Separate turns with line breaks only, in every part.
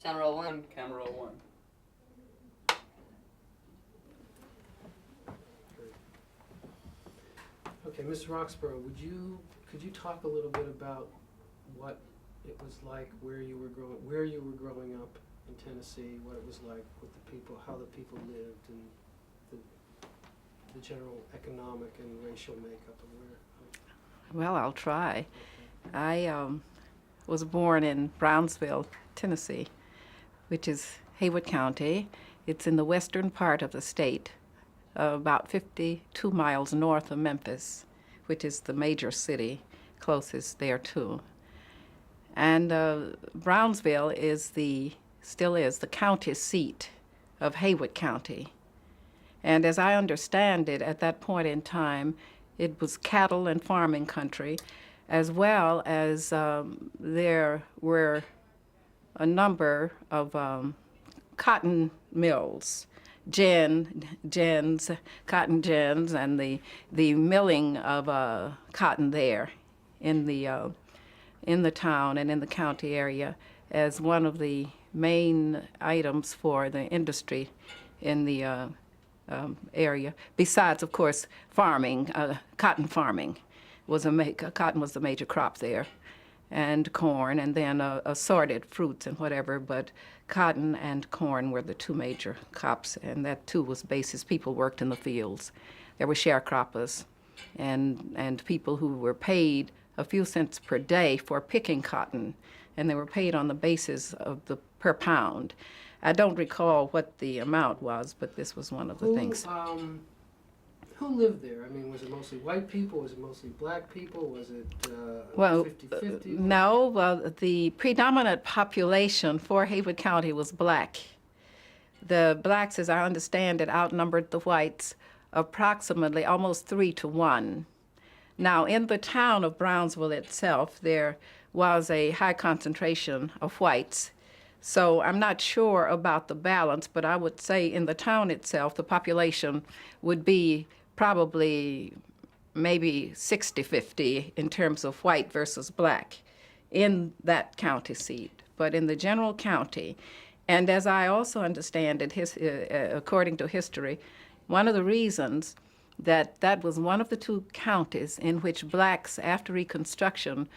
Camera 1.
Camera 1.
Okay, Ms. Roxborough, could you talk a little bit about what it was like where you were growing up in Tennessee, what it was like with the people, how the people lived, and the general economic and racial makeup of where?
Well, I'll try. I was born in Brownsville, Tennessee, which is Haywood County. It's in the western part of the state, about 52 miles north of Memphis, which is the major city closest there too. And Brownsville still is the county seat of Haywood County. And as I understand it, at that point in time, it was cattle and farming country, as well as there were a number of cotton mills, cotton gins, and the milling of cotton there in the town and in the county area as one of the main items for the industry in the area. Besides, of course, farming, cotton farming cotton was the major crop there, and corn, and then assorted fruits and whatever, but cotton and corn were the two major crops, and that too was basis. People worked in the fields. There were sharecroppers and people who were paid a few cents per day for picking cotton, and they were paid on the basis of the per pound. I don't recall what the amount was, but this was one of the things.
Who lived there? I mean, was it mostly white people? Was it mostly black people? Was it 50-50?
No. Well, the predominant population for Haywood County was black. The blacks, as I understand it, outnumbered the whites approximately almost 3-to-1. Now, in the town of Brownsville itself, there was a high concentration of whites. So I'm not sure about the balance, but I would say in the town itself, the population would be probably maybe 60-50 in terms of white versus black in that county seat. But in the general county, and as I also understand it, according to history, one of the reasons that was one of the two counties in which blacks after Reconstruction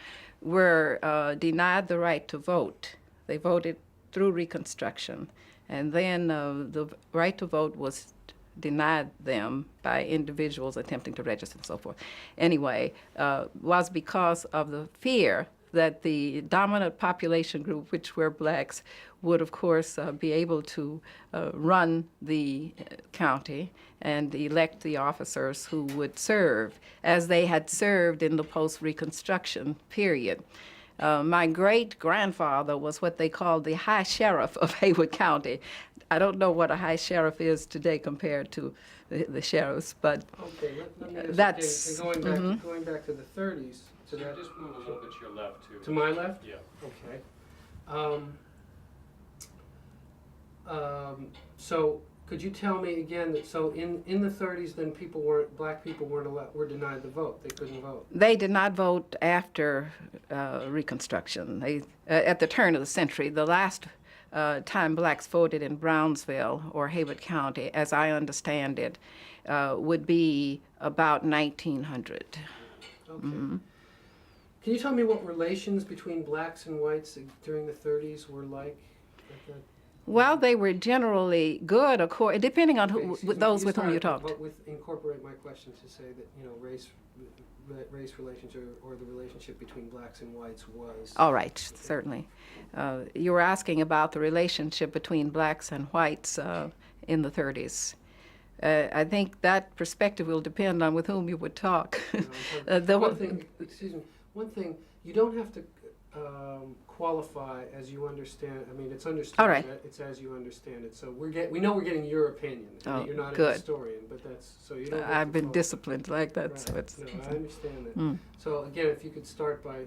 were denied the right to vote. They voted through Reconstruction, and then the right to vote was denied them by individuals attempting to register and so forth. Anyway, was because of the fear that the dominant population group, which were blacks, would of course be able to run the county and elect the officers who would serve as they had served in the post-Reconstruction period. My great-grandfather was what they called the High Sheriff of Haywood County. I don't know what a High Sheriff is today compared to the sheriffs, but
okay, let me ask you,
that's...
going back to the 30s. To that,
Just move a little bit to your left, too.
to my left?
Yeah.
Okay. So could you tell me again that so in the 30s then black people were denied the vote. They couldn't vote.
They did not vote after Reconstruction. They at the turn of the century, the last time blacks voted in Brownsville or Haywood County, as I understand it, would be about 1900.
Okay.
Mm-hmm.
Can you tell me what relations between blacks and whites during the 30s were like?
Well, they were generally good, depending on those with whom you talked.
But incorporate my question to say that race relations or the relationship between blacks and whites was.
All right, certainly. You were asking about the relationship between blacks and whites in the 30s. I think that perspective will depend on with whom you would talk.
One thing, you don't have to qualify as you understand. I mean, it's understood.
All right.
It's as you understand it. So we know we're getting your opinion.
Oh,
you're not
good.
a historian, but that's so you don't.
I've been disciplined like that,
right.
so it's.
No, I understand that.
Mm.
So again, if you could start by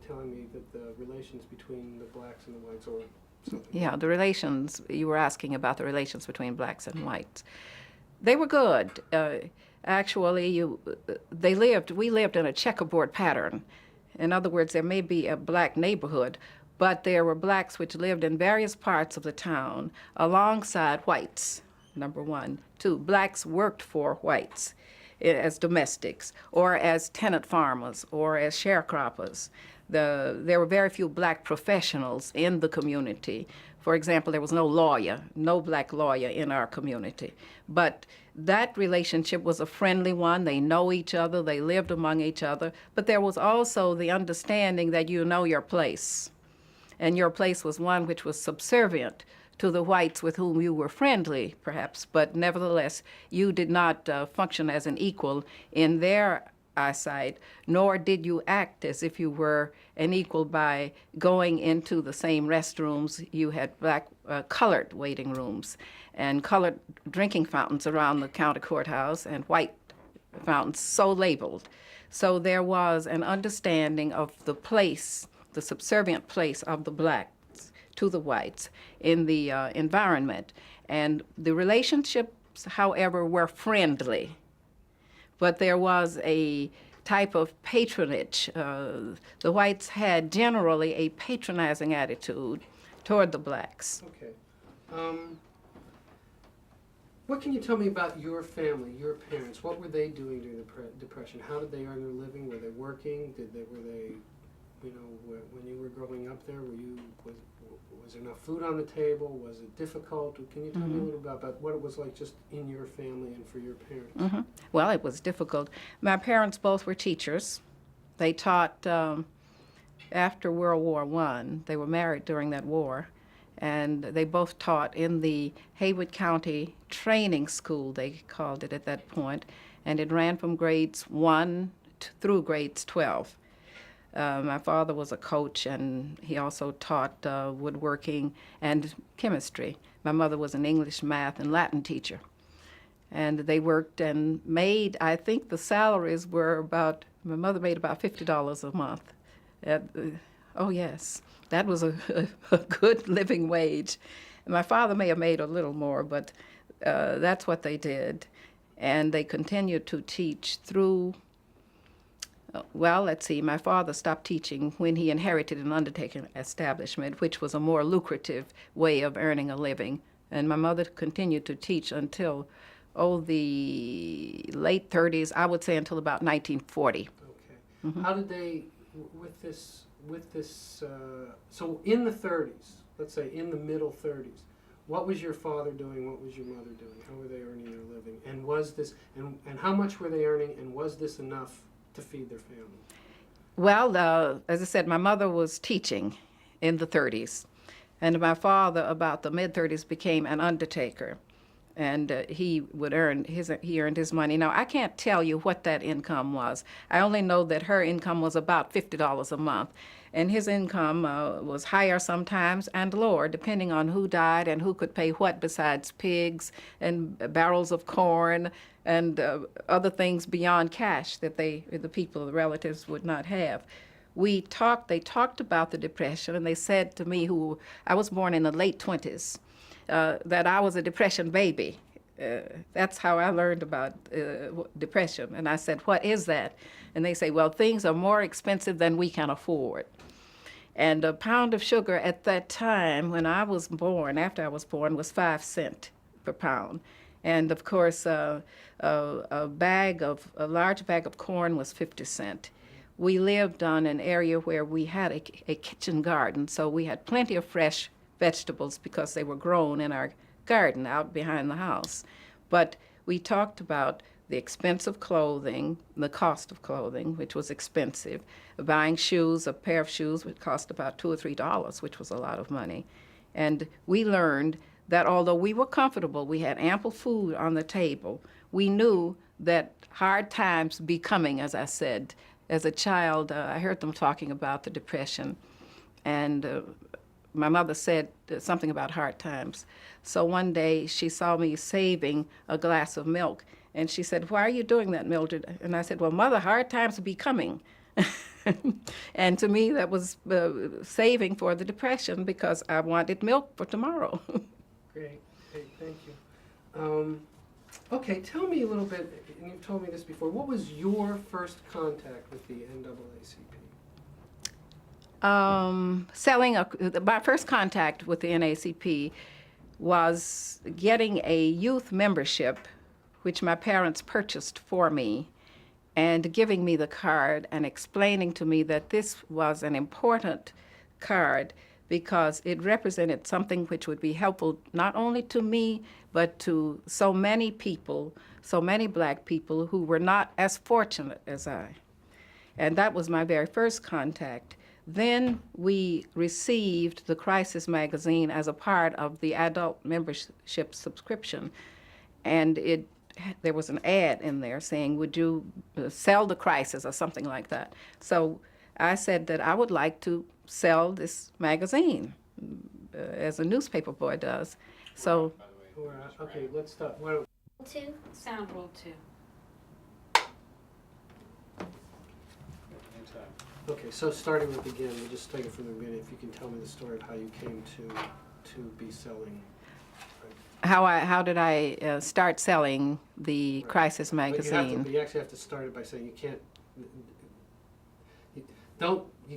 telling me that the relations between the blacks and the whites, or something.
Yeah, the relations. You were asking about the relations between blacks and whites. They were good. Actually, we lived in a checkerboard pattern. In other words, there may be a black neighborhood, but there were blacks which lived in various parts of the town alongside whites, number one. Two, blacks worked for whites as domestics or as tenant farmers or as sharecroppers. There were very few black professionals in the community. For example, there was no black lawyer in our community. But that relationship was a friendly one. They know each other, they lived among each other, but there was also the understanding that you know your place. And your place was one which was subservient to the whites with whom you were friendly, perhaps, but nevertheless, you did not function as an equal in their eyesight, nor did you act as if you were an equal by going into the same restrooms. You had colored waiting rooms and colored drinking fountains around the county courthouse and white fountains so labeled. So there was an understanding of the place, the subservient place of the blacks to the whites in the environment. And the relationships, however, were friendly. But there was a type of patronage. The whites had generally a patronizing attitude toward the blacks.
Okay. What can you tell me about your family, your parents? What were they doing during the Depression? How did they earn their living? Were they working? Were they, you know, when you were growing up there, was there enough food on the table? Was it difficult? Can you tell me a little bit about what it was like just in your family and for your parents?
Well, it was difficult. My parents both were teachers. They taught after World War I. They were married during that war. And they both taught in the Haywood County Training School, they called it at that point, and it ran from grades 1 through grades 12. My father was a coach, and he also taught woodworking and chemistry. My mother was an English, math, and Latin teacher. And they worked and made, I think the salaries were about, my mother made about $50 a month. Oh, yes. That was a good living wage. My father may have made a little more, but that's what they did. And they continued to teach through, well, let's see, my father stopped teaching when he inherited an undertaking establishment, which was a more lucrative way of earning a living. And my mother continued to teach until, the late 30s, I would say until about 1940.
Okay. How did they, so in the 30s, let's say in the middle 30s, what was your father doing? What was your mother doing? How were they earning their living? And was this, and how much were they earning? And was this enough to feed their family?
Well, as I said, my mother was teaching in the 30s, and my father, about the mid-30s, became an undertaker. And he earned his money. Now, I can't tell you what that income was. I only know that her income was about $50 a month. And his income was higher sometimes and lower, depending on who died and who could pay what besides pigs and barrels of corn and other things beyond cash that the relatives would not have. They talked about the Depression, and they said to me, I was born in the late 20s, that I was a Depression baby. That's how I learned about Depression. And I said, what is that? And they say, well, things are more expensive than we can afford. And a pound of sugar at that time, when I was born, after I was born, was 5 cents per pound. And of course, a large bag of corn was 50 cents. We lived on an area where we had a kitchen garden, so we had plenty of fresh vegetables because they were grown in our garden out behind the house. But we talked about the expense of clothing, the cost of clothing, which was expensive. Buying shoes, a pair of shoes would cost about $2 or $3, which was a lot of money. And we learned that although we were comfortable, we had ample food on the table, we knew that hard times be coming, as I said. As a child, I heard them talking about the Depression, and my mother said something about hard times. So one day she saw me saving a glass of milk, and she said, why are you doing that, Mildred? And I said, well, Mother, hard times be coming. And to me, that was saving for the Depression because I wanted milk for tomorrow.
Great, thank you. Okay, tell me a little bit, and you've told me this before, what was your first contact with the NAACP?
My first contact with the NAACP was getting a youth membership, which my parents purchased for me, and giving me the card and explaining to me that this was an important card because it represented something which would be helpful not only to me, but to so many people, so many black people who were not as fortunate as I. And that was my very first contact. Then we received the Crisis magazine as a part of the adult membership subscription. And there was an ad in there saying, would you sell the Crisis or something like that. So I said that I would like to sell this magazine, as a newspaper boy does. So,
Okay, let's stop.
Two.
Sound rule 2.
Okay, so starting with the beginning, we'll just take it from the beginning. If you can tell me the story of how you came to be selling.
how did I start selling the
Right.
Crisis
But
magazine?
you actually have to start it by saying you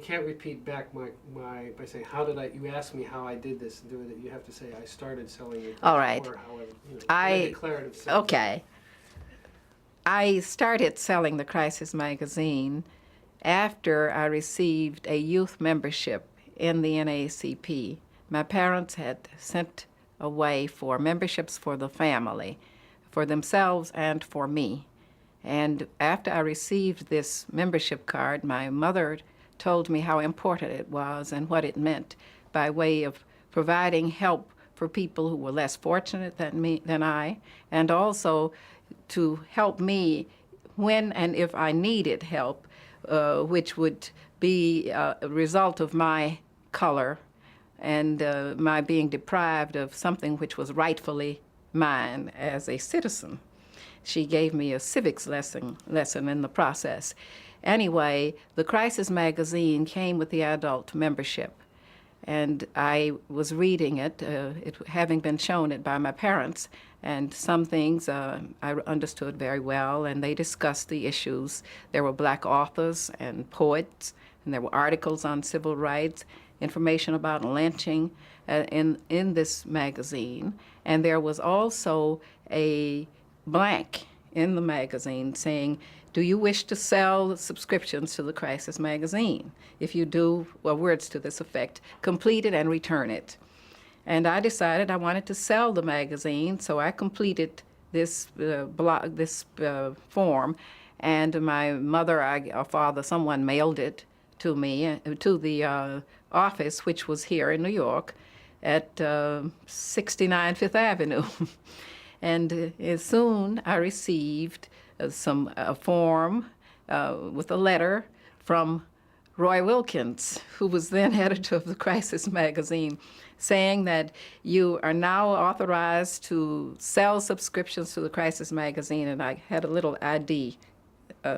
can't repeat back by saying you asked me how I did this and do it. You have to say I started selling it.
All right.
Or however, in a
I
declarative sense.
Okay. I started selling the Crisis magazine after I received a youth membership in the NAACP. My parents had sent away for memberships for the family, for themselves and for me. And after I received this membership card, my mother told me how important it was and what it meant by way of providing help for people who were less fortunate than I, and also to help me when and if I needed help, which would be a result of my color and my being deprived of something which was rightfully mine as a citizen. She gave me a civics lesson in the process. Anyway, the Crisis magazine came with the adult membership, and I was reading it, having been shown it by my parents, and some things I understood very well, and they discussed the issues. There were black authors and poets, and there were articles on civil rights, information about lynching in this magazine, and there was also a blank in the magazine saying, do you wish to sell subscriptions to the Crisis magazine? If you do, well, words to this effect, complete it and return it. And I decided I wanted to sell the magazine, so I completed this form, and my mother or father, someone mailed it to me, to the office, which was here in New York at 69 Fifth Avenue. And soon I received a form with a letter from Roy Wilkins, who was then editor of the Crisis magazine, saying that you are now authorized to sell subscriptions to the Crisis magazine, and I had a little ID,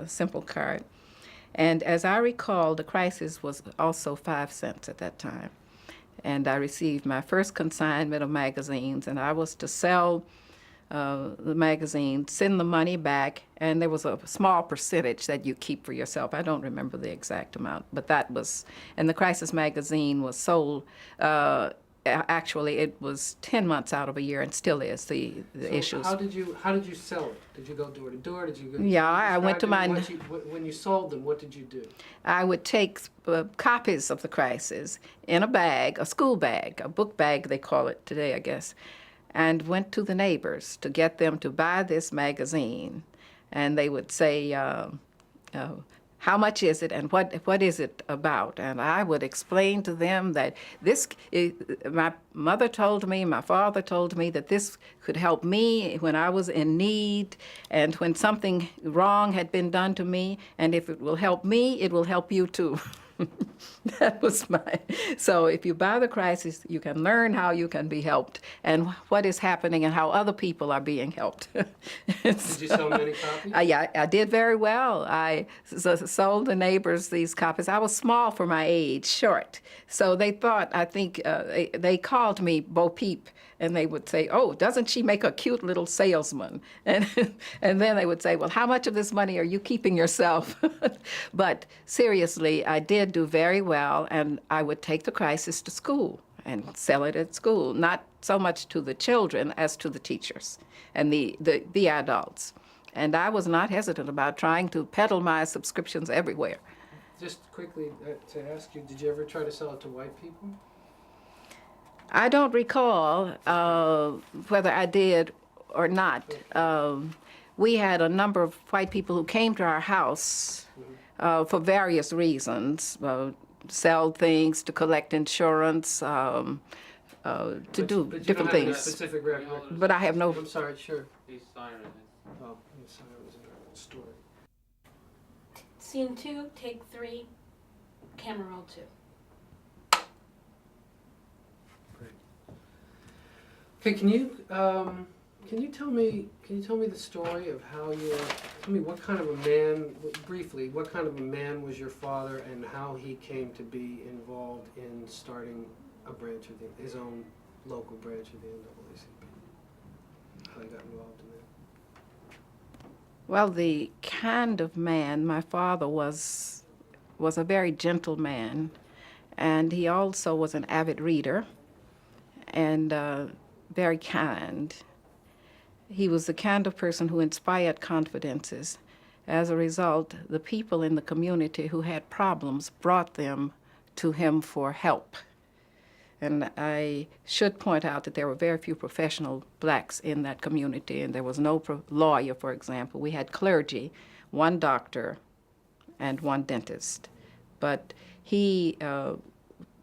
simple card. And as I recall, the Crisis was also 5 cents at that time. And I received my first consignment of magazines, and I was to sell the magazine, send the money back, and there was a small percentage that you keep for yourself. I don't remember the exact amount, but that was, and the Crisis magazine was sold, actually it was 10 months out of a year and still is, the issues.
How did you sell it? Did you go door to door? Did you go?
Yeah, I went to my.
When you sold them, what did you do?
I would take copies of the Crisis in a bag, a school bag, a book bag they call it today, I guess, and went to the neighbors to get them to buy this magazine. And they would say, how much is it and what is it about? And I would explain to them that my mother told me, my father told me that this could help me when I was in need and when something wrong had been done to me, and if it will help me, it will help you too. That was so if you buy the Crisis, you can learn how you can be helped and what is happening and how other people are being helped.
Did you sell many copies?
Yeah, I did very well. I sold the neighbors these copies. I was small for my age, short. So they thought, I think, they called me Bo Peep, and they would say, oh, doesn't she make a cute little salesman? And then they would say, well, how much of this money are you keeping yourself? But seriously, I did did do very well, and I would take the crisis to school and sell it at school, not so much to the children as to the teachers and the adults. And I was not hesitant about trying to peddle my subscriptions everywhere.
Just quickly to ask you, did you ever try to sell it to white people?
I don't recall whether I did or not. We had a number of white people who came to our house for various reasons, sell things, to collect insurance, to do
But you
different
don't have a
things.
specific recollection?
But I have no.
I'm sorry, sure.
These sirens.
Oh, yes, I was in a story.
Scene 2, take 3, camera roll 2.
Okay, can you tell me the story of how tell me what kind of a man, briefly, what kind of a man was your father and how he came to be involved in starting a branch of his own local branch of the NAACP? How he got involved in that?
Well, the kind of man my father was a very gentle man, and he also was an avid reader and very kind. He was the kind of person who inspired confidences. As a result, the people in the community who had problems brought them to him for help. And I should point out that there were very few professional blacks in that community, and there was no lawyer, for example. We had clergy, one doctor, and one dentist. But he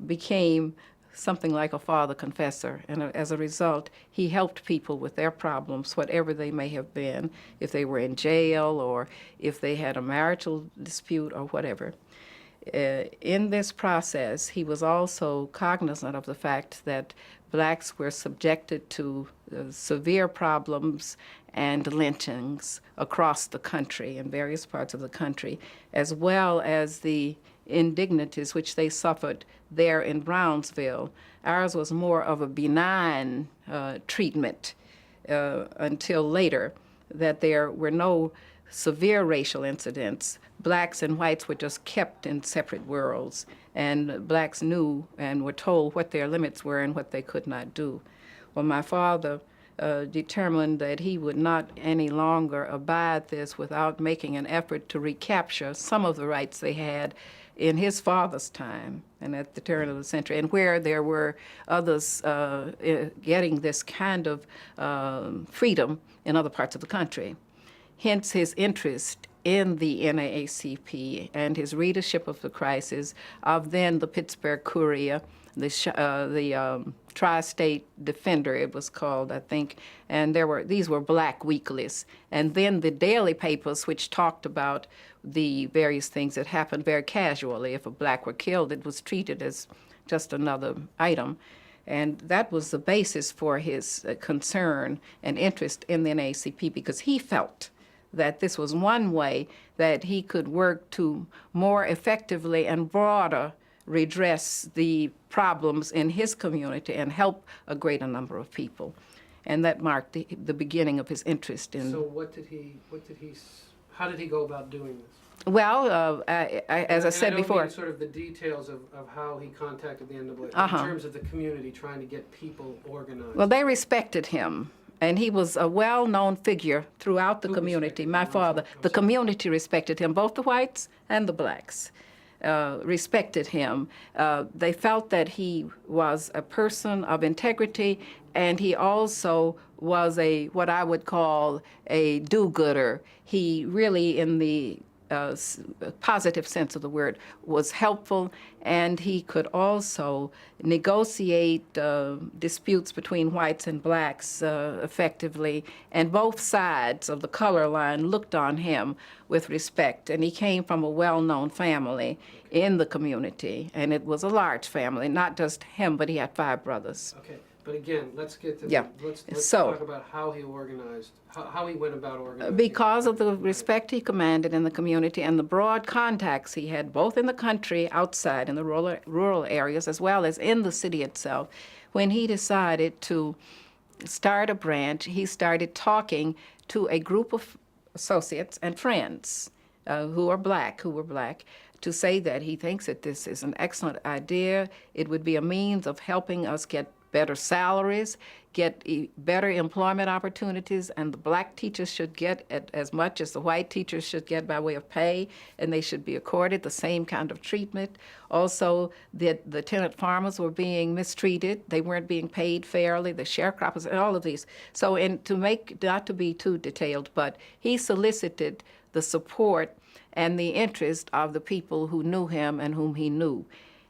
became something like a father confessor, and as a result, he helped people with their problems, whatever they may have been, if they were in jail or if they had a marital dispute or whatever. In this process, he was also cognizant of the fact that blacks were subjected to severe problems and lynchings across the country, in various parts of the country, as well as the indignities which they suffered there in Brownsville. Ours was more of a benign treatment until later, that there were no severe racial incidents. Blacks and whites were just kept in separate worlds, and blacks knew and were told what their limits were and what they could not do. Well, my father determined that he would not any longer abide this without making an effort to recapture some of the rights they had in his father's time and at the turn of the century, and where there were others getting this kind of freedom in other parts of the country. Hence his interest in the NAACP and his readership of the crisis of then the Pittsburgh Courier, the Tri-State Defender, it was called, I think, and these were black weeklies, and then the daily papers which talked about the various things that happened very casually. If a black were killed, it was treated as just another item. And that was the basis for his concern and interest in the NAACP, because he felt that this was one way that he could work to more effectively and broader redress the problems in his community and help a greater number of people. And that marked the beginning of his interest in.
So how did he go about doing this?
Well, as I said before.
I don't mean sort of the details of how he contacted the NAACP in terms of the community trying to get people organized.
Well, they respected him, and he was a well-known figure throughout the community. My father, the community respected him, both the whites and the blacks. Respected him. They felt that he was a person of integrity, and he also was what I would call a do-gooder. He really, in the positive sense of the word, was helpful, and he could also negotiate disputes between whites and blacks effectively, and both sides of the color line looked on him with respect. And he came from a well-known family in the community, and it was a large family, not just him, but he had 5 brothers.
Okay, but again, let's get to let's
So,
talk about how he organized, how he went about organizing.
Because of the respect he commanded in the community and the broad contacts he had both in the country, outside in the rural areas, as well as in the city itself, when he decided to start a branch, he started talking to a group of associates and friends who were black, to say that he thinks that this is an excellent idea. It would be a means of helping us get better salaries, get better employment opportunities, and the black teachers should get as much as the white teachers should get by way of pay, and they should be accorded the same kind of treatment. Also, the tenant farmers were being mistreated. They weren't being paid fairly, the sharecroppers, and all of these. So, not to be too detailed, but he solicited the support and the interest of the people who knew him and whom he knew.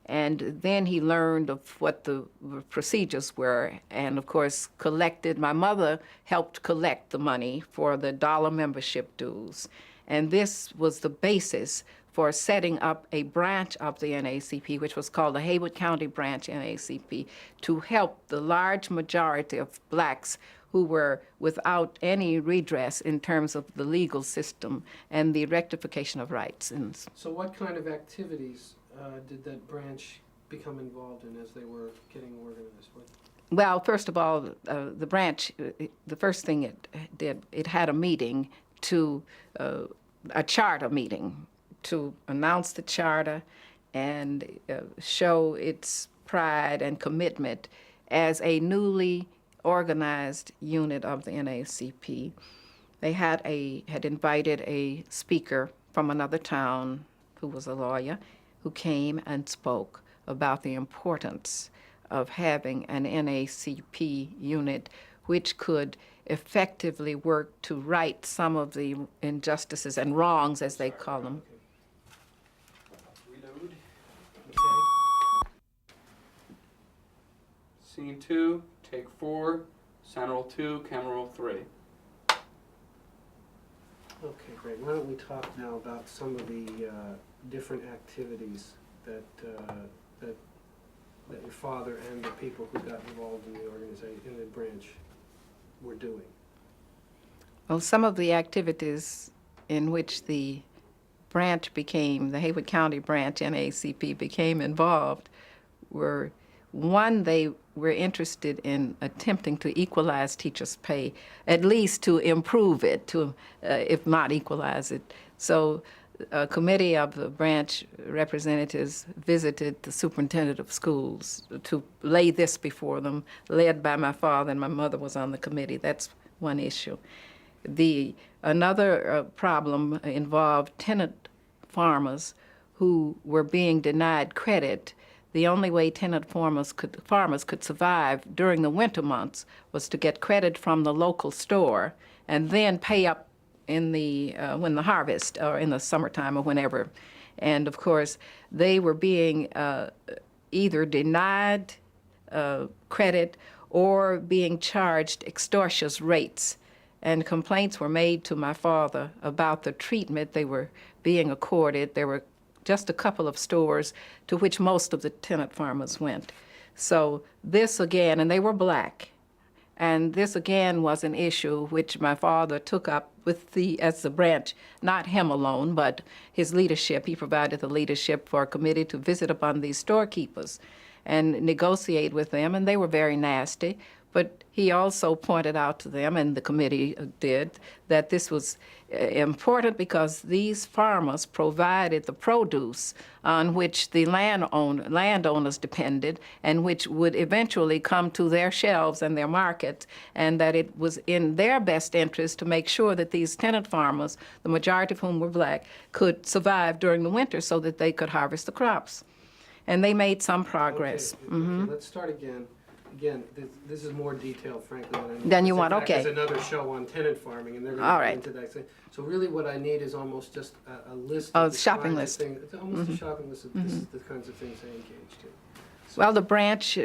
And then he learned of what the procedures were, and of course collected. My mother helped collect the money for the dollar membership dues. And this was the basis for setting up a branch of the NAACP, which was called the Haywood County Branch NAACP, to help the large majority of blacks who were without any redress in terms of the legal system and the rectification of rights. And
So what kind of activities did that branch become involved in as they were getting organized?
well, first of all, the branch, the first thing it did, it had a meeting a charter meeting to announce the charter and show its pride and commitment as a newly organized unit of the NAACP. They had invited a speaker from another town who was a lawyer, who came and spoke about the importance of having an NAACP unit which could effectively work to right some of the injustices and wrongs, as they call them.
Reload.
Okay.
Scene 2, take 4, sound roll 2, camera roll 3.
Okay, great. Why don't we talk now about some of the different activities that your father and the people who got involved in the organization, in the branch, were doing?
Well, some of the activities in which the branch became, the Haywood County Branch NAACP became involved were, one, they were interested in attempting to equalize teachers' pay, at least to improve it, if not equalize it. So a committee of the branch representatives visited the superintendent of schools to lay this before them, led by my father, and my mother was on the committee. That's one issue. Another problem involved tenant farmers who were being denied credit. The only way tenant farmers could survive during the winter months was to get credit from the local store and then pay up in when the harvest, or in the summertime, or whenever. And of course, they were being either denied credit or being charged extortionate rates. And complaints were made to my father about the treatment they were being accorded. There were just a couple of stores to which most of the tenant farmers went. So this again, and they were black, and this again was an issue which my father took up with as the branch, not him alone, but his leadership. He provided the leadership for a committee to visit upon these storekeepers and negotiate with them, and they were very nasty. But he also pointed out to them, and the committee did, that this was important because these farmers provided the produce on which the landowners depended, and which would eventually come to their shelves and their markets, and that it was in their best interest to make sure that these tenant farmers, the majority of whom were black, could survive during the winter so that they could harvest the crops. And they made some progress.
Okay, okay, let's start again. Again, this is more detailed, frankly, than I need.
Then you want,
In fact,
okay.
There's another show on tenant farming, and they're going to
All
go
right.
into that. So really what I need is almost just a list.
A
of the
shopping
kinds of
list.
things- It's almost a shopping list of this is the kinds of things they engaged in.
Well, the branch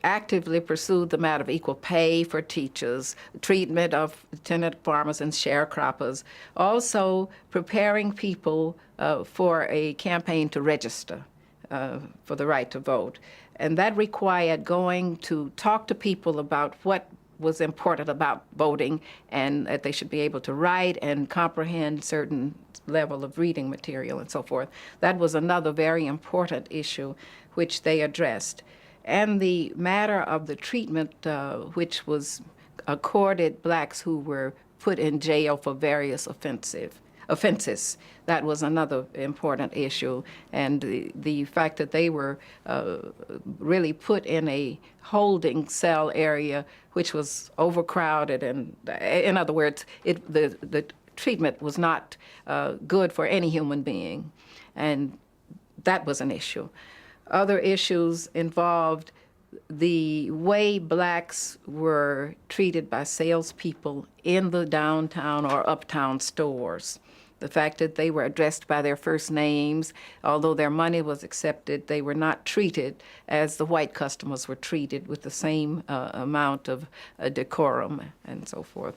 actively pursued the matter of equal pay for teachers, treatment of tenant farmers and sharecroppers, also preparing people for a campaign to register for the right to vote. And that required going to talk to people about what was important about voting, and that they should be able to write and comprehend certain level of reading material and so forth. That was another very important issue which they addressed. And the matter of the treatment which was accorded blacks who were put in jail for various offenses. That was another important issue. And the fact that they were really put in a holding cell area, which was overcrowded, and in other words, the treatment was not good for any human being. And that was an issue. Other issues involved the way blacks were treated by salespeople in the downtown or uptown stores. The fact that they were addressed by their first names, although their money was accepted, they were not treated as the white customers were treated with the same amount of decorum and so forth.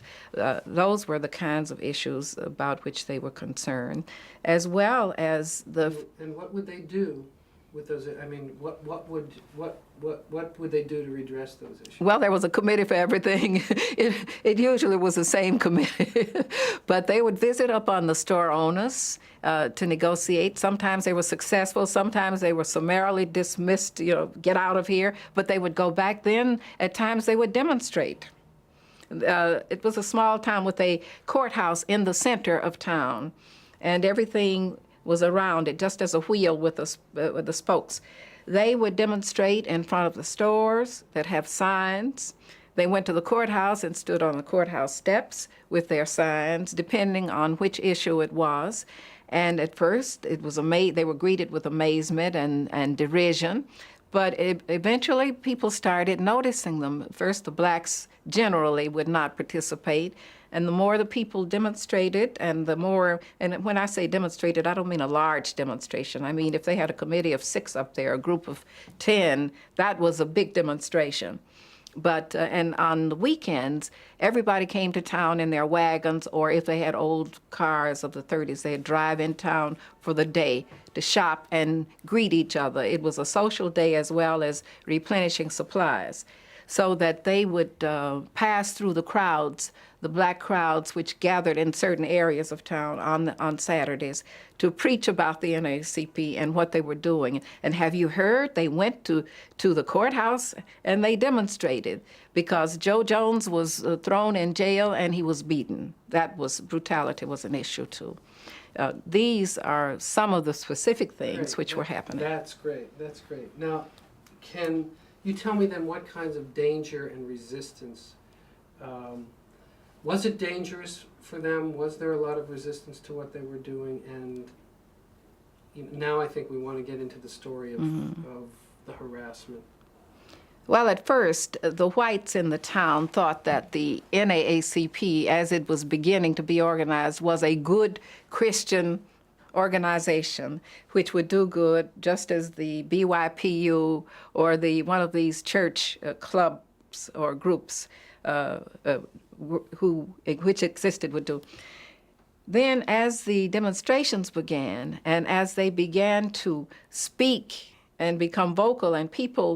Those were the kinds of issues about which they were concerned, as well as the...
And what would they do with those? I mean, what would they do to redress those issues?
Well, there was a committee for everything. It usually was the same committee. But they would visit up on the store owners to negotiate. Sometimes they were successful. Sometimes they were summarily dismissed, get out of here. But they would go back then. At times they would demonstrate. It was a small town with a courthouse in the center of town. And everything was around it, just as a wheel with the spokes. They would demonstrate in front of the stores that have signs. They went to the courthouse and stood on the courthouse steps with their signs, depending on which issue it was. And at first, it was they were greeted with amazement and derision. But eventually, people started noticing them. First, the blacks generally would not participate. And the more the people demonstrated, and the more, and when I say demonstrated, I don't mean a large demonstration. I mean, if they had a committee of 6 up there, a group of 10, that was a big demonstration. But, and on the weekends, everybody came to town in their wagons, or if they had old cars of the 30s, they'd drive in town for the day to shop and greet each other. It was a social day as well as replenishing supplies, so that they would pass through the crowds, the black crowds which gathered in certain areas of town on Saturdays to preach about the NAACP and what they were doing. And have you heard? They went to the courthouse and they demonstrated because Joe Jones was thrown in jail and he was beaten. Brutality was an issue too. These are some of the specific things which were happening.
That's great, that's great. Now, can you tell me then what kinds of danger and resistance, was it dangerous for them? Was there a lot of resistance to what they were doing? And now I think we want to get into the story of the harassment.
Well, at first, the whites in the town thought that the NAACP, as it was beginning to be organized, was a good Christian organization which would do good, just as the BYPU or one of these church clubs or groups which existed would do. Then as the demonstrations began and as they began to speak and become vocal, and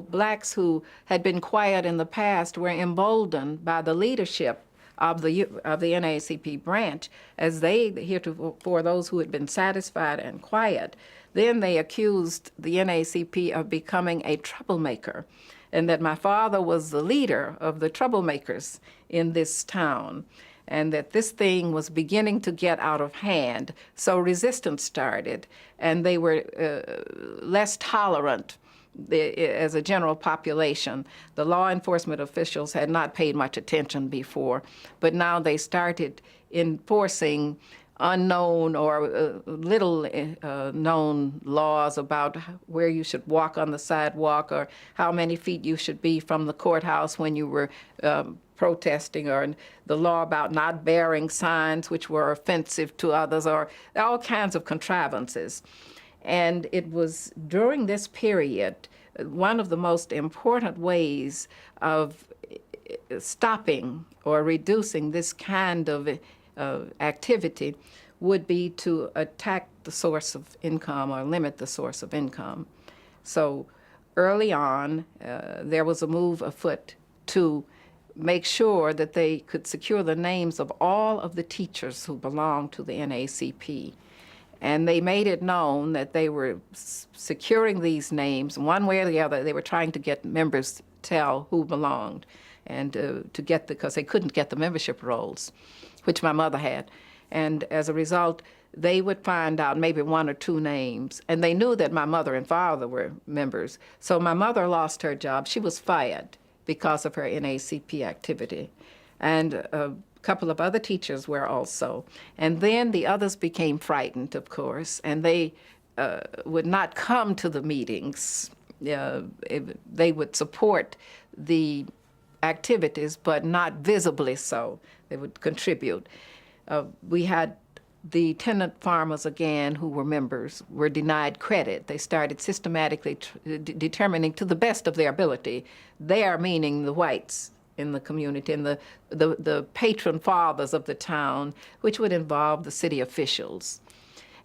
blacks who had been quiet in the past were emboldened by the leadership of the NAACP branch, as they, heretofore those who had been satisfied and quiet, then they accused the NAACP of becoming a troublemaker, and that my father was the leader of the troublemakers in this town, and that this thing was beginning to get out of hand. So resistance started, and they were less tolerant as a general population. The law enforcement officials had not paid much attention before, but now they started enforcing unknown or little known laws about where you should walk on the sidewalk or how many feet you should be from the courthouse when you were protesting, or the law about not bearing signs which were offensive to others, or all kinds of contrivances. And it was during this period, one of the most important ways of stopping or reducing this kind of activity would be to attack the source of income or limit the source of income. So early on, there was a move afoot to make sure that they could secure the names of all of the teachers who belonged to the NAACP. And they made it known that they were securing these names one way or the other. They were trying to get members to tell who belonged, and because they couldn't get the membership rolls, which my mother had. And as a result, they would find out maybe one or two names, and they knew that my mother and father were members. So my mother lost her job. She was fired because of her NAACP activity. And a couple of other teachers were also. And then the others became frightened, of course, and they would not come to the meetings. They would support the activities, but not visibly so. They would contribute. We had the tenant farmers again who were members were denied credit. They started systematically determining to the best of their ability, their meaning the whites in the community and the patron fathers of the town, which would involve the city officials.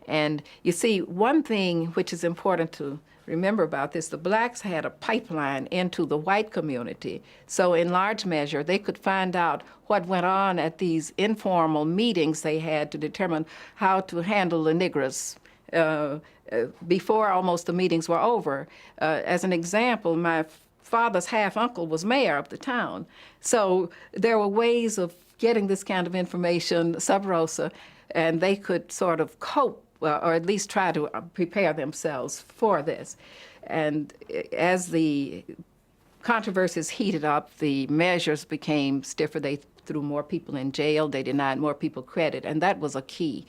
And you see, one thing which is important to remember about this, the blacks had a pipeline into the white community. So in large measure, they could find out what went on at these informal meetings they had to determine how to handle the niggers before almost the meetings were over. As an example, my father's half-uncle was mayor of the town. So there were ways of getting this kind of information sub rosa, and they could sort of cope or at least try to prepare themselves for this. And as the controversies heated up, the measures became stiffer. They threw more people in jail. They denied more people credit, and that was a key.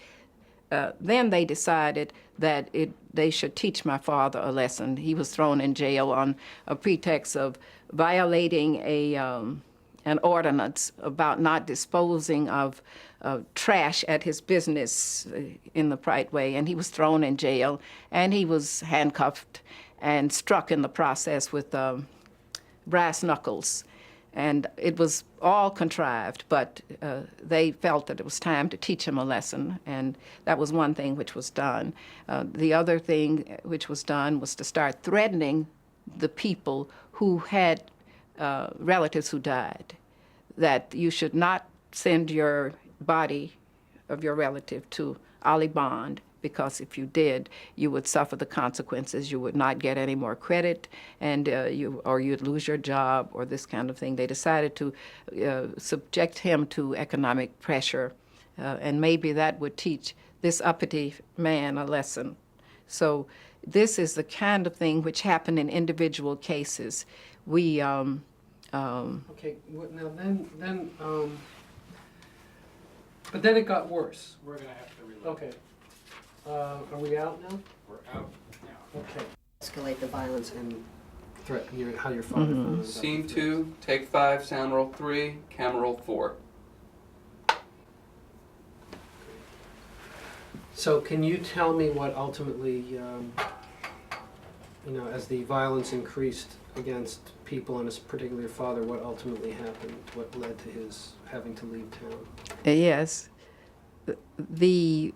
Then they decided that they should teach my father a lesson. He was thrown in jail on a pretext of violating an ordinance about not disposing of trash at his business in the right way, and he was thrown in jail, and he was handcuffed and struck in the process with brass knuckles. And it was all contrived, but they felt that it was time to teach him a lesson, and that was one thing which was done. The other thing which was done was to start threatening the people who had relatives who died, that you should not send your body of your relative to Ali Bond, because if you did, you would suffer the consequences. You would not get any more credit, and you'd lose your job, or this kind of thing. They decided to subject him to economic pressure, and maybe that would teach this uppity man a lesson. So this is the kind of thing which happened in individual cases. We
Okay, now then, but then it got worse.
We're going to have to reload.
Okay. Are we out now?
We're out now.
Okay. Escalate the violence and threaten how your father found out
Scene
the
2, take 5, sound roll 3, camera roll 4.
So can you tell me what ultimately, as the violence increased against people and his particular father, what ultimately happened? What led to his having to leave town?
Yes.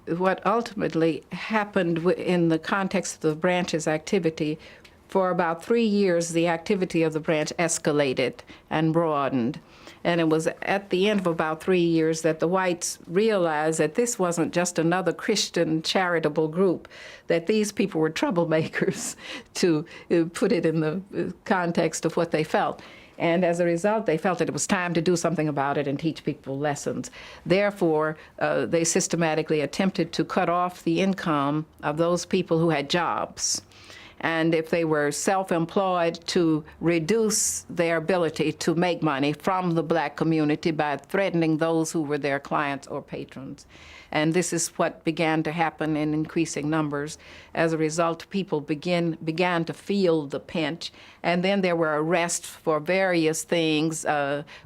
What ultimately happened in the context of the branch's activity, for about 3 years, the activity of the branch escalated and broadened. And it was at the end of about 3 years that the whites realized that this wasn't just another Christian charitable group, that these people were troublemakers, to put it in the context of what they felt. And as a result, they felt that it was time to do something about it and teach people lessons. Therefore, they systematically attempted to cut off the income of those people who had jobs. And if they were self-employed, to reduce their ability to make money from the black community by threatening those who were their clients or patrons. And this is what began to happen in increasing numbers. As a result, people began to feel the pinch. And then there were arrests for various things,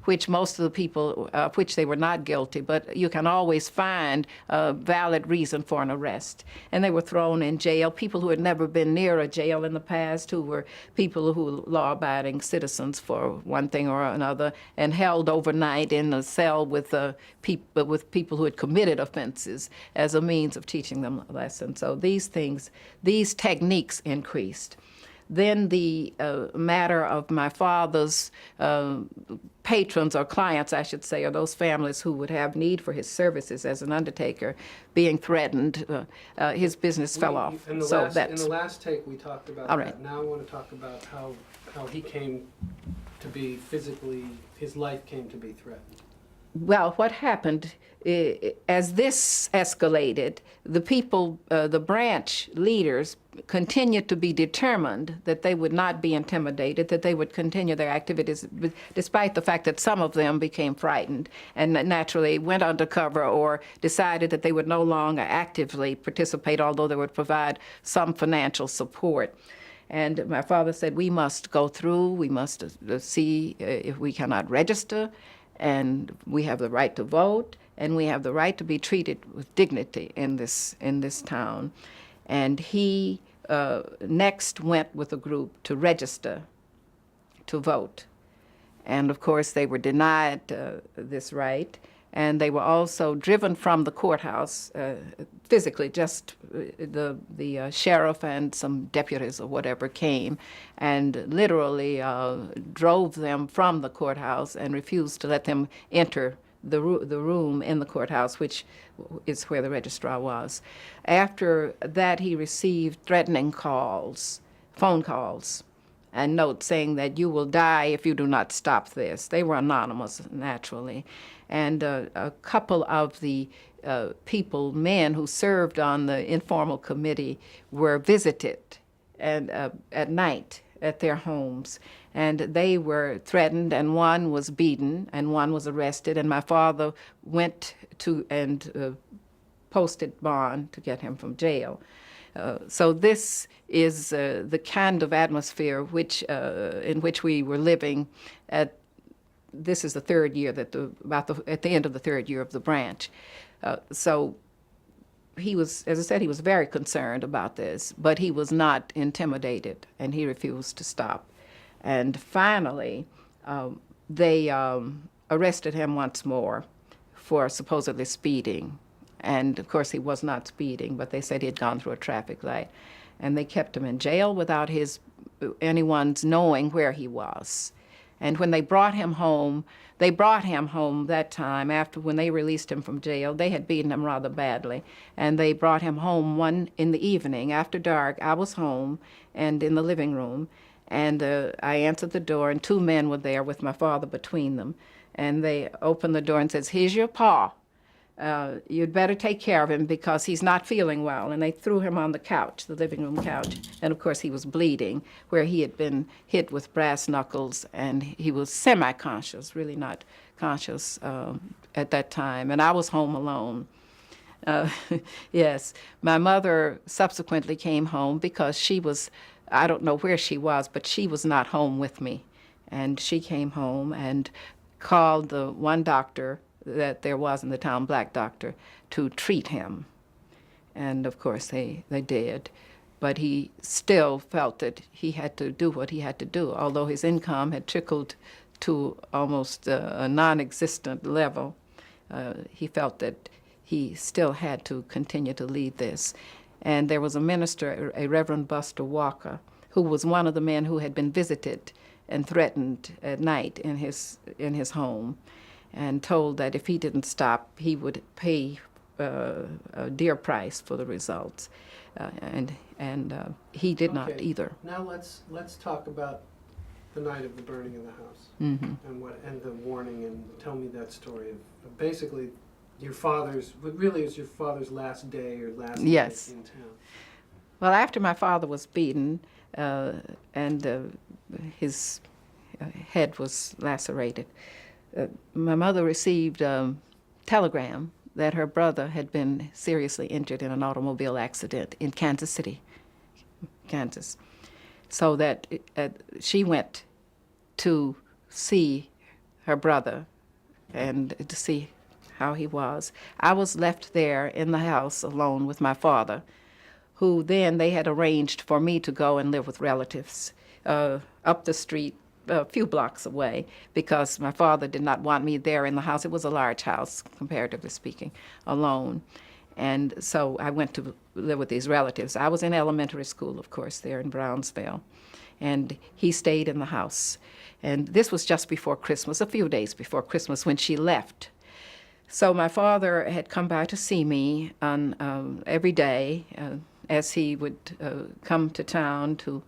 which most of the people, which they were not guilty, but you can always find a valid reason for an arrest. And they were thrown in jail. People who had never been near a jail in the past, who were people who were law-abiding citizens for one thing or another, and held overnight in a cell with people who had committed offenses as a means of teaching them a lesson. So these techniques increased. Then the matter of my father's patrons or clients, I should say, or those families who would have need for his services as an undertaker being threatened, his business fell off.
In the last take, we talked about
All
that.
right.
Now I want to talk about how he came to be physically, his life came to be threatened.
Well, what happened as this escalated, the people, the branch leaders, continued to be determined that they would not be intimidated, that they would continue their activities, despite the fact that some of them became frightened and naturally went undercover or decided that they would no longer actively participate, although they would provide some financial support. And my father said, we must go through, we must see if we cannot register, and we have the right to vote, and we have the right to be treated with dignity in this town. And he next went with a group to register to vote. And of course, they were denied this right, and they were also driven from the courthouse physically. Just the sheriff and some deputies or whatever came and literally drove them from the courthouse and refused to let them enter the room in the courthouse, which is where the registrar was. After that, he received threatening calls, phone calls, and notes saying that you will die if you do not stop this. They were anonymous, naturally. And a couple of the men who served on the informal committee were visited and at night at their homes. And they were threatened, and one was beaten, and one was arrested. And my father went to and posted bond to get him from jail. So this is the kind of atmosphere in which we were living at. This is the third year at the end of the third year of the branch. So he was, as I said, he was very concerned about this, but he was not intimidated, and he refused to stop. And finally, they arrested him once more for supposedly speeding. And of course, he was not speeding, but they said he had gone through a traffic light. And they kept him in jail without anyone's knowing where he was. And when they brought him home that time after when they released him from jail. They had beaten him rather badly. And they brought him home in the evening after dark. I was home and in the living room. And I answered the door, and two men were there with my father between them. And they opened the door and says, here's your pa. You'd better take care of him because he's not feeling well. And they threw him on the couch, the living room couch. And of course, he was bleeding, where he had been hit with brass knuckles, and he was semi-conscious, really not conscious at that time. And I was home alone. Yes, my mother subsequently came home because she was, I don't know where she was, but she was not home with me. And she came home and called the one doctor that there was in the town, black doctor, to treat him. And of course they did. But he still felt that he had to do what he had to do, although his income had trickled to almost a non-existent level. He felt that he still had to continue to lead this. And there was a minister, a Reverend Buster Walker, who was one of the men who had been visited and threatened at night in his home, and told that if he didn't stop, he would pay a dear price for the results. And he did not either.
Now let's talk about the night of the burning of the house, and the warning, and tell me that story of basically your father's, what really is your father's last day or last night in town.
Well, after my father was beaten and his head was lacerated, my mother received a telegram that her brother had been seriously injured in an automobile accident in Kansas City, Kansas. So that she went to see her brother and to see how he was. I was left there in the house alone with my father, who then they had arranged for me to go and live with relatives up the street, a few blocks away, because my father did not want me there in the house. It was a large house, comparatively speaking, alone. And so I went to live with these relatives. I was in elementary school, of course, there in Brownsville. And he stayed in the house. And this was just before Christmas, a few days before Christmas, when she left. So my father had come by to see me on every day as he would come to town to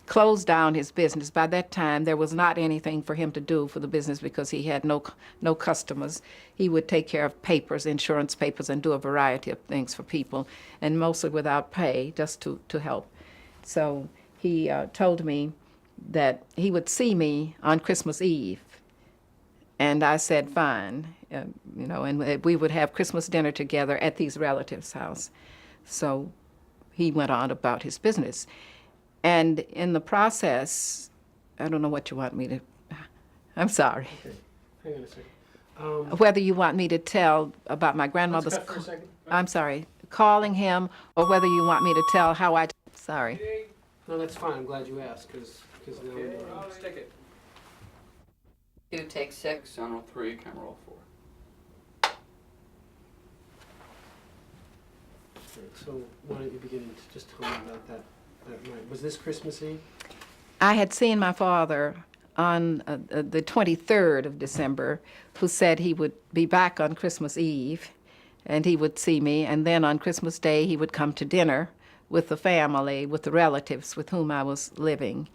closed down his business. By that time, there was not anything for him to do for the business because he had no customers. He would take care of papers, insurance papers, and do a variety of things for people, and mostly without pay, just to help. So he told me that he would see me on Christmas Eve. And I said, fine, and we would have Christmas dinner together at these relatives' house. So he went on about his business. And in the process, I don't know what you want me to, I'm sorry.
Okay, hang on a second.
Whether you want me to tell about my grandmother's,
Let's cut for a second.
I'm sorry, calling him, or whether you want me to tell how sorry.
No, that's fine. I'm glad you asked, because now we
Okay,
know.
I'll stick it.
2, take 6.
Sound roll 3, camera roll 4.
So why don't you begin to just tell me about that night? Was this Christmas Eve?
I had seen my father on the 23rd of December, who said he would be back on Christmas Eve, and he would see me, and then on Christmas Day he would come to dinner with the family, with the relatives with whom I was living.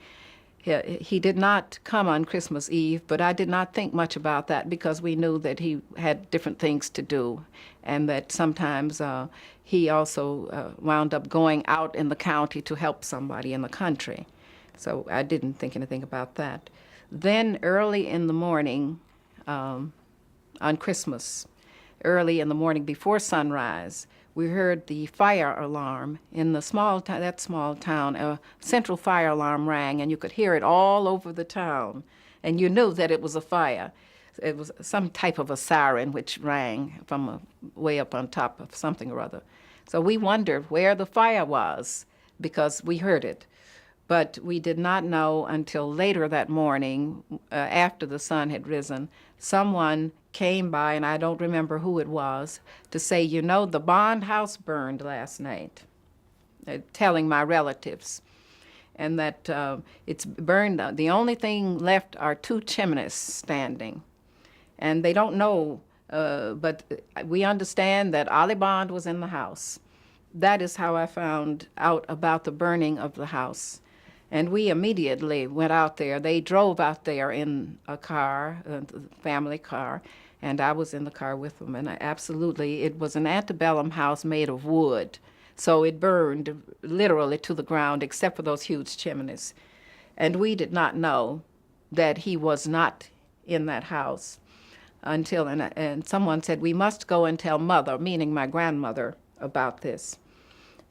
He did not come on Christmas Eve, but I did not think much about that because we knew that he had different things to do, and that sometimes he also wound up going out in the county to help somebody in the country. So I didn't think anything about that. Then early in the morning, on Christmas, early in the morning before sunrise, we heard the fire alarm in the small town. A central fire alarm rang, and you could hear it all over the town. And you knew that it was a fire. It was some type of a siren which rang from way up on top of something or other. So we wondered where the fire was because we heard it. But we did not know until later that morning, after the sun had risen, someone came by, and I don't remember who it was, to say, the Bond house burned last night, telling my relatives. And that it's burned. The only thing left are 2 chimneys standing. And they don't know, but we understand that Ollie Bond was in the house. That is how I found out about the burning of the house. And we immediately went out there. They drove out there in a car, a family car, and I was in the car with them. And it was an antebellum house made of wood. So it burned literally to the ground, except for those huge chimneys. And we did not know that he was not in that house until, and someone said, we must go and tell Mother, meaning my grandmother, about this.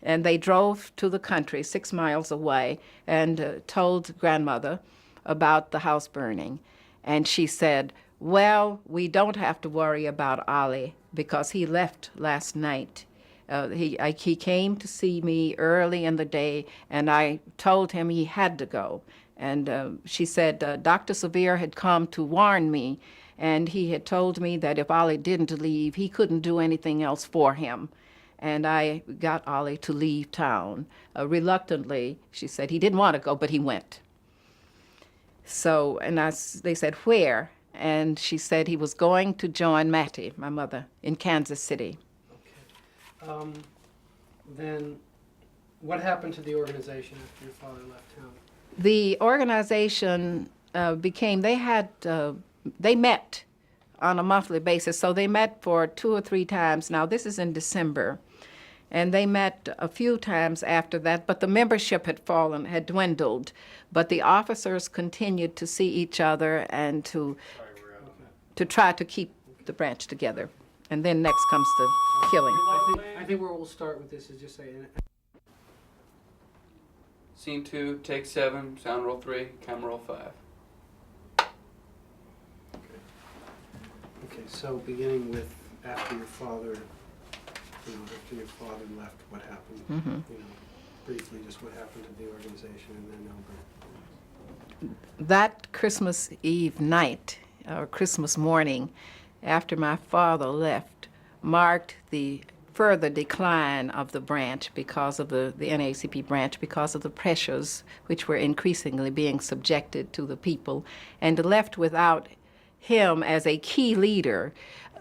And they drove to the country 6 miles away and told grandmother about the house burning. And she said, well, we don't have to worry about Ollie because he left last night. He came to see me early in the day, and I told him he had to go. And she said, Dr. Sevier had come to warn me, and he had told me that if Ollie didn't leave, he couldn't do anything else for him. And I got Ollie to leave town. Reluctantly, she said he didn't want to go, but he went. So, they said, where? And she said he was going to join Mattie, my mother, in Kansas City.
Okay. Then what happened to the organization after your father left town?
The organization they met on a monthly basis. So they met for 2 or 3 times. Now, this is in December. And they met a few times after that, but the membership had dwindled. But the officers continued to see each other and to try to keep the branch together. And then next comes the killing.
I think where we'll start with this is just saying,
Scene 2, take 7, sound roll 3, camera roll 5.
okay, so beginning with after your father left, what happened?
Mm-hmm.
Briefly, just what happened to the organization, and then over.
That Christmas Eve night, or Christmas morning, after my father left, marked the further decline of the branch because of the NAACP branch, because of the pressures which were increasingly being subjected to the people, and left without him as a key leader.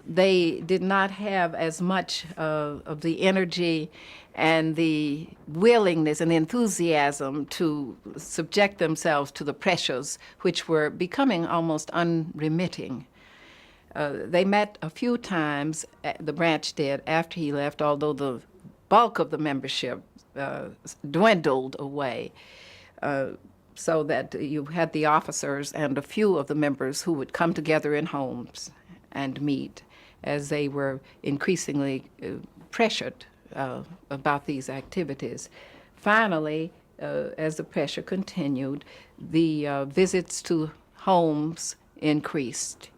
They did not have as much of the energy and the willingness and the enthusiasm to subject themselves to the pressures which were becoming almost unremitting. They met a few times, the branch did, after he left, although the bulk of the membership dwindled away. So that you had the officers and a few of the members who would come together in homes and meet as they were increasingly pressured about these activities. Finally, as the pressure continued, the visits to homes increased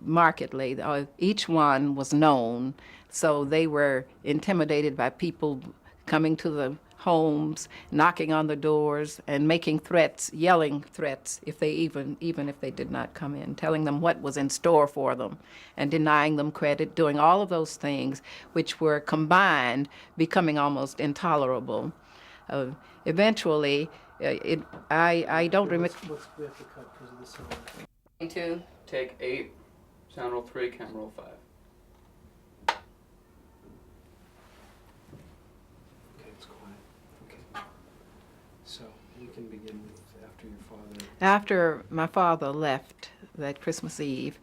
markedly. Each one was known, so they were intimidated by people coming to the homes, knocking on the doors, and making threats, yelling threats, if they even if they did not come in, telling them what was in store for them, and denying them credit, doing all of those things, which were combined, becoming almost intolerable. Eventually, I don't remember.
We have to cut because of the sound.
22.
Take 8, sound roll 3, camera roll 5.
Okay, it's quiet. Okay. So we can begin with after your father.
After my father left that Christmas Eve,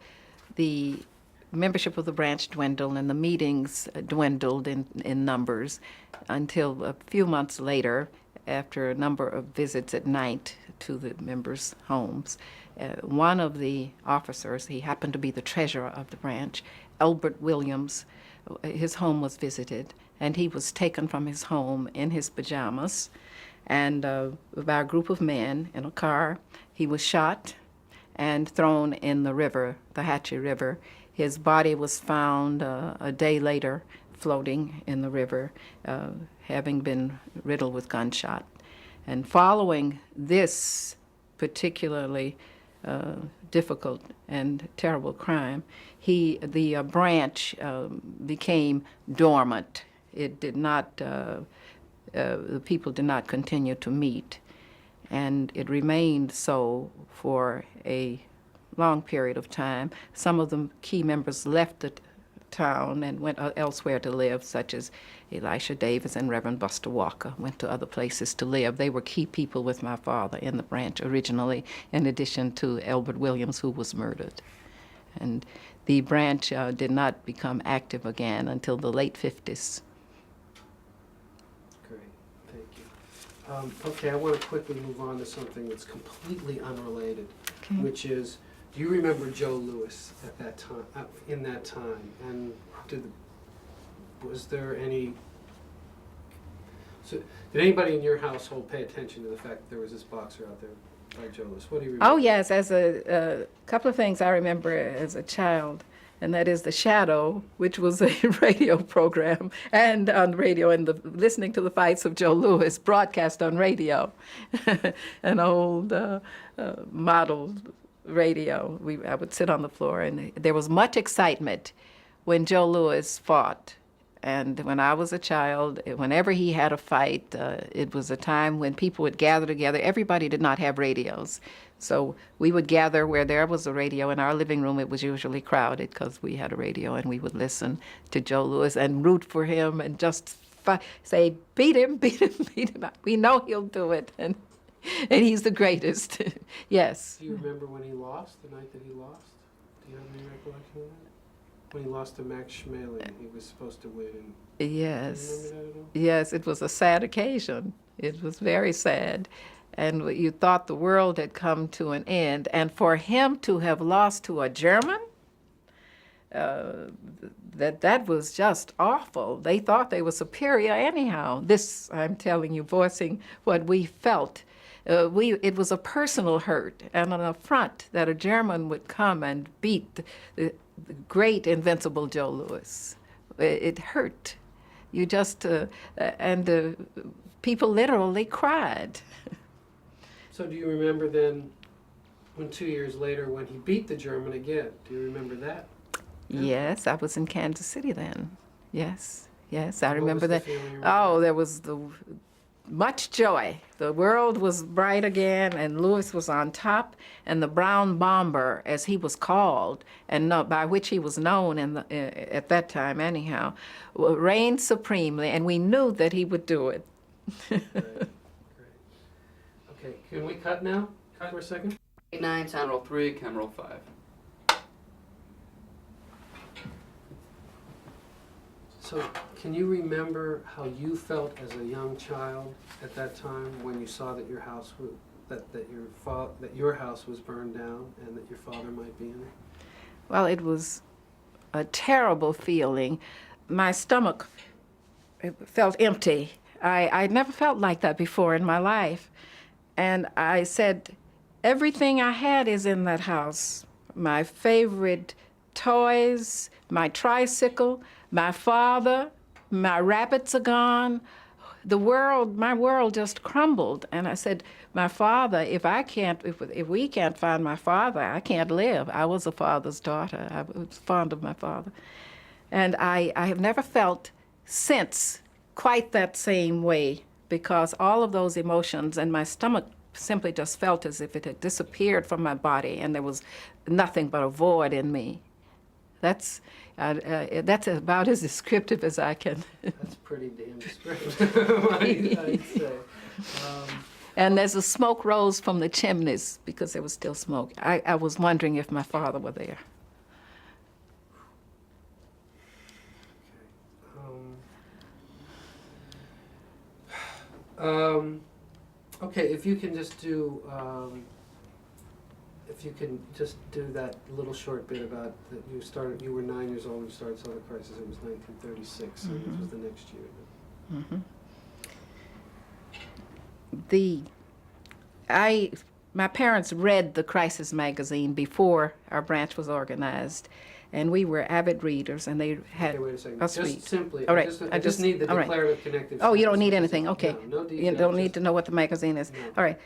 the membership of the branch dwindled and the meetings dwindled in numbers until a few months later, after a number of visits at night to the members' homes. One of the officers, he happened to be the treasurer of the branch, Albert Williams, his home was visited, and he was taken from his home in his pajamas, and by a group of men in a car. He was shot and thrown in the river, the Hatchie River. His body was found a day later floating in the river, having been riddled with gunshot. And following this particularly difficult and terrible crime, the branch became dormant. It did not, the people did not continue to meet, and it remained so for a long period of time. Some of the key members left the town and went elsewhere to live, such as Elisha Davis and Reverend Buster Walker went to other places to live. They were key people with my father in the branch originally, in addition to Albert Williams, who was murdered. And the branch did not become active again until the late 50s.
Great, thank you. Okay, I want to quickly move on to something that's completely unrelated,
Okay.
which is, do you remember Joe Lewis at that time, in that time? And was there any, so did anybody in your household pay attention to the fact that there was this boxer out there by Joe Lewis? What do you remember?
Oh, yes, as a couple of things I remember as a child, and that is The Shadow, which was a radio program, and on radio, and listening to the fights of Joe Lewis, broadcast on radio, an old model radio. I would sit on the floor, and there was much excitement when Joe Lewis fought. And when I was a child, whenever he had a fight, it was a time when people would gather together. Everybody did not have radios. So we would gather where there was a radio. In our living room, it was usually crowded because we had a radio, and we would listen to Joe Lewis and root for him and just say, beat him, beat him, beat him. We know he'll do it. And he's the greatest. Yes.
Do you remember when he lost, the night that he lost? Do you have any recollection of that? When he lost to Max Schmeling, he was supposed to win.
Yes.
Do you remember that at all?
Yes, it was a sad occasion. It was very sad. And you thought the world had come to an end. And for him to have lost to a German, that was just awful. They thought they were superior anyhow. This, I'm telling you, voicing what we felt. It was a personal hurt and an affront that a German would come and beat the great invincible Joe Lewis. It hurt. You just, people literally cried.
So do you remember then, when 2 years later, when he beat the German again, do you remember that?
Yes, I was in Kansas City then. Yes, I
What
remember
was the
that.
feeling you
Oh, there was much joy. The world was bright again, and Lewis was on top, and the brown bomber, as he was called, and by which he was known at that time anyhow, reigned supremely, and we knew that he would do it.
Great, great. Okay, can we cut now for a second?
9, sound roll.
3, camera roll 5.
So, can you remember how you felt as a young child at that time when you saw that your house that your house was burned down and that your father might be in it?
Well, it was a terrible feeling. My stomach felt empty. I'd never felt like that before in my life. And I said, everything I had is in that house. My favorite toys, my tricycle, my father, my rabbits are gone. My world just crumbled. And I said, my father, if we can't find my father, I can't live. I was a father's daughter. I was fond of my father. And I have never felt since quite that same way, because all of those emotions, and my stomach simply just felt as if it had disappeared from my body and there was nothing but a void in me. That's about as descriptive as I can.
That's pretty damn descriptive, I'd say.
And as the smoke rose from the chimneys, because there was still smoke, I was wondering if my father were there.
Okay, if you can just do that little short bit about that you were 9 years old when you started Southern Crisis. It was 1936, so this was the next year.
My parents read the Crisis magazine before our branch was organized, and we were avid readers, and they had
Okay, wait a second.
us
Just
read.
simply,
All right,
I just need the
all right.
declarative connective.
Oh, you don't need
sentence.
anything, okay.
No details.
You don't need to know what the magazine is.
No.
All right.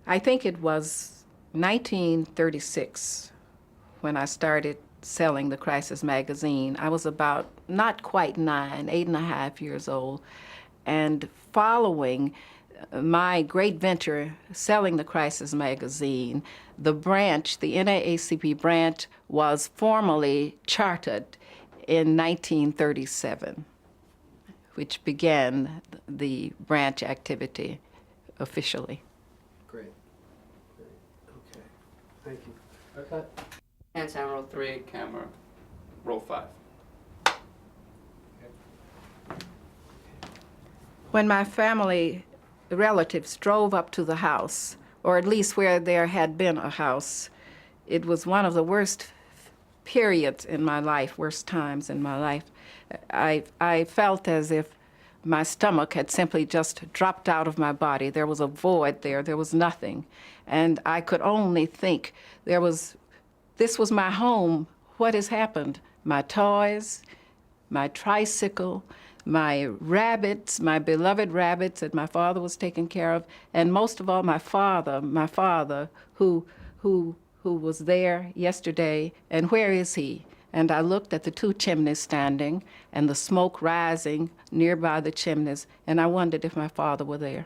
I think it was 1936 when I started selling the Crisis magazine. I was about not quite 9, 8.5 years old, and following my great venture selling the Crisis magazine, the branch, the NAACP branch, was formally chartered in 1937, which began the branch activity officially.
Great. Okay. Thank you. Cut.
And sound roll.
3, camera roll 5.
When my family relatives drove up to the house, or at least where there had been a house, it was one of the worst periods in my life, worst times in my life. I felt as if my stomach had simply just dropped out of my body. There was a void there. There was nothing. And I could only think, this was my home. What has happened? My toys, my tricycle, my rabbits, my beloved rabbits that my father was taking care of, and most of all, my father who was there yesterday, and where is he? And I looked at the 2 chimneys standing and the smoke rising nearby the chimneys, and I wondered if my father were there.